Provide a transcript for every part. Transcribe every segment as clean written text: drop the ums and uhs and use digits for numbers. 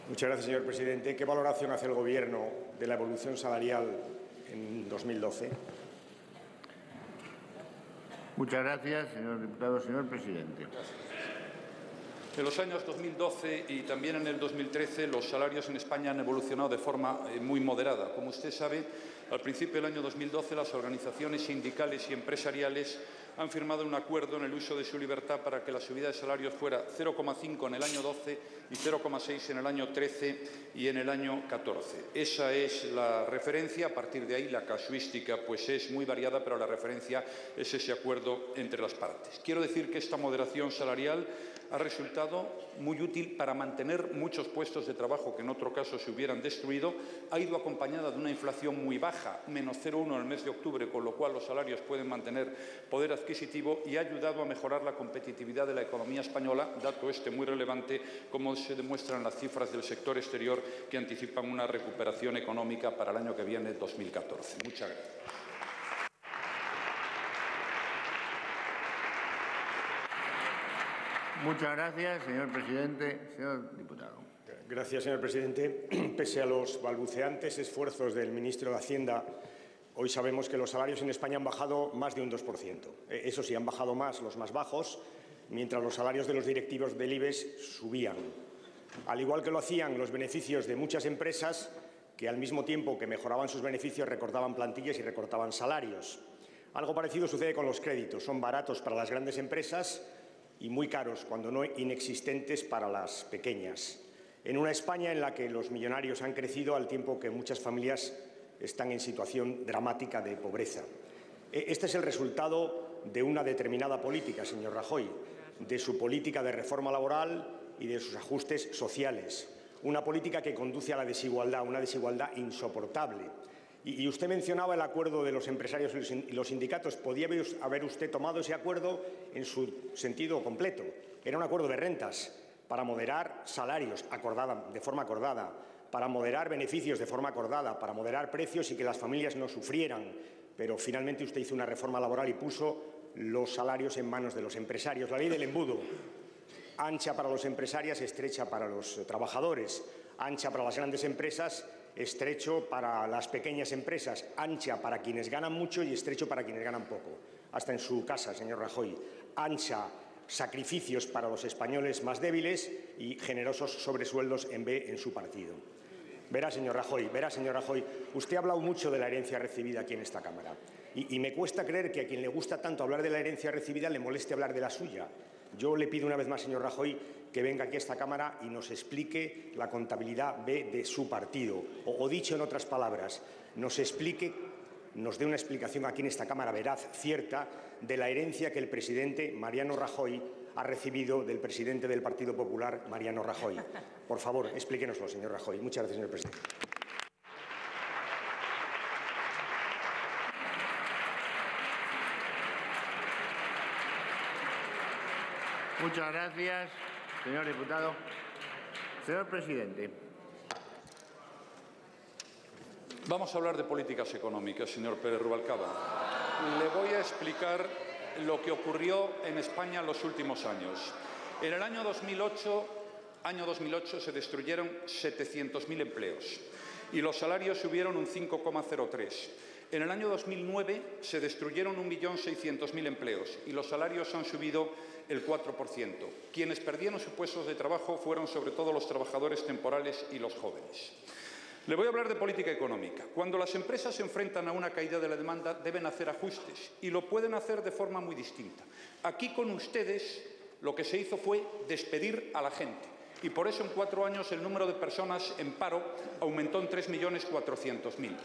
Muchas gracias, señor presidente. ¿Qué valoración hace el Gobierno de la evolución salarial en 2012? Muchas gracias, señor diputado. Señor presidente. En los años 2012 y también en el 2013 los salarios en España han evolucionado de forma muy moderada. Como usted sabe, al principio del año 2012 las organizaciones sindicales y empresariales han firmado un acuerdo en el uso de su libertad para que la subida de salarios fuera 0,5 en el año 12 y 0,6 en el año 13 y en el año 14. Esa es la referencia. A partir de ahí la casuística pues es muy variada, pero la referencia es ese acuerdo entre las partes. Quiero decir que esta moderación salarial ha resultado muy útil para mantener muchos puestos de trabajo que en otro caso se hubieran destruido. Ha ido acompañada de una inflación muy baja, menos 0,1 en el mes de octubre, con lo cual los salarios pueden mantener poder adquisitivo, y ha ayudado a mejorar la competitividad de la economía española, dato este muy relevante, como se demuestran las cifras del sector exterior, que anticipan una recuperación económica para el año que viene, 2014. Muchas gracias. Muchas gracias, señor presidente. Señor diputado. Gracias, señor presidente. Pese a los balbuceantes esfuerzos del ministro de Hacienda, hoy sabemos que los salarios en España han bajado más de un 2%. Eso sí, han bajado más los más bajos, mientras los salarios de los directivos del IBEX subían. Al igual que lo hacían los beneficios de muchas empresas que, al mismo tiempo que mejoraban sus beneficios, recortaban plantillas y recortaban salarios. Algo parecido sucede con los créditos. Son baratos para las grandes empresas y muy caros, cuando no inexistentes, para las pequeñas. En una España en la que los millonarios han crecido al tiempo que muchas familias están en situación dramática de pobreza. Este es el resultado de una determinada política, señor Rajoy, de su política de reforma laboral y de sus ajustes sociales. Una política que conduce a la desigualdad, una desigualdad insoportable. Y usted mencionaba el acuerdo de los empresarios y los sindicatos. Podía haber usted tomado ese acuerdo en su sentido completo. Era un acuerdo de rentas para moderar salarios de forma acordada, para moderar beneficios de forma acordada, para moderar precios y que las familias no sufrieran. Pero finalmente usted hizo una reforma laboral y puso los salarios en manos de los empresarios. La ley del embudo, ancha para los empresarios, estrecha para los trabajadores, ancha para las grandes empresas, estrecho para las pequeñas empresas, ancha para quienes ganan mucho y estrecho para quienes ganan poco. Hasta en su casa, señor Rajoy. Ancha, sacrificios para los españoles más débiles y generosos sobresueldos en su partido. Verá, señor Rajoy, usted ha hablado mucho de la herencia recibida aquí en esta Cámara. Y me cuesta creer que a quien le gusta tanto hablar de la herencia recibida le moleste hablar de la suya. Yo le pido una vez más, señor Rajoy, que venga aquí a esta Cámara y nos explique la contabilidad B de su partido. O dicho en otras palabras, nos dé una explicación aquí en esta Cámara veraz, cierta, de la herencia que el presidente Mariano Rajoy ha recibido del presidente del Partido Popular, Mariano Rajoy. Por favor, explíquenoslo, señor Rajoy. Muchas gracias, señor presidente. Muchas gracias, señor diputado. Señor presidente. Vamos a hablar de políticas económicas, señor Pérez Rubalcaba. Le voy a explicar lo que ocurrió en España en los últimos años. En el año 2008 se destruyeron 700.000 empleos y los salarios subieron un 5,03%. En el año 2009 se destruyeron 1.600.000 empleos y los salarios han subido el 4%. Quienes perdieron sus puestos de trabajo fueron sobre todo los trabajadores temporales y los jóvenes. Le voy a hablar de política económica. Cuando las empresas se enfrentan a una caída de la demanda deben hacer ajustes y lo pueden hacer de forma muy distinta. Aquí con ustedes lo que se hizo fue despedir a la gente y por eso en 4 años el número de personas en paro aumentó en 3.400.000.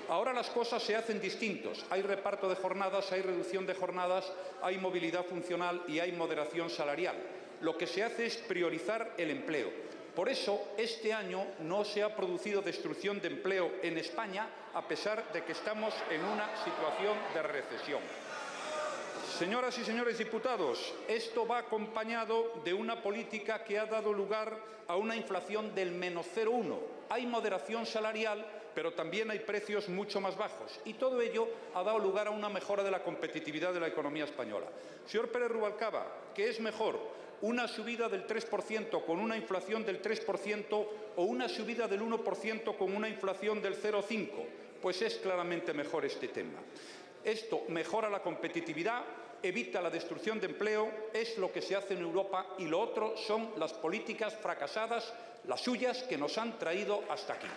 Ahora las cosas se hacen distintos. Hay reparto de jornadas, hay reducción de jornadas, hay movilidad funcional y hay moderación salarial. Lo que se hace es priorizar el empleo. Por eso, este año no se ha producido destrucción de empleo en España, a pesar de que estamos en una situación de recesión. Señoras y señores diputados, esto va acompañado de una política que ha dado lugar a una inflación del menos 0,1. Hay moderación salarial, pero también hay precios mucho más bajos. Y todo ello ha dado lugar a una mejora de la competitividad de la economía española. Señor Pérez Rubalcaba, ¿qué es mejor? una subida del 3% con una inflación del 3% o una subida del 1% con una inflación del 0,5%. Pues es claramente mejor este tema. Esto mejora la competitividad, evita la destrucción de empleo, es lo que se hace en Europa, y lo otro son las políticas fracasadas, las suyas, que nos han traído hasta aquí.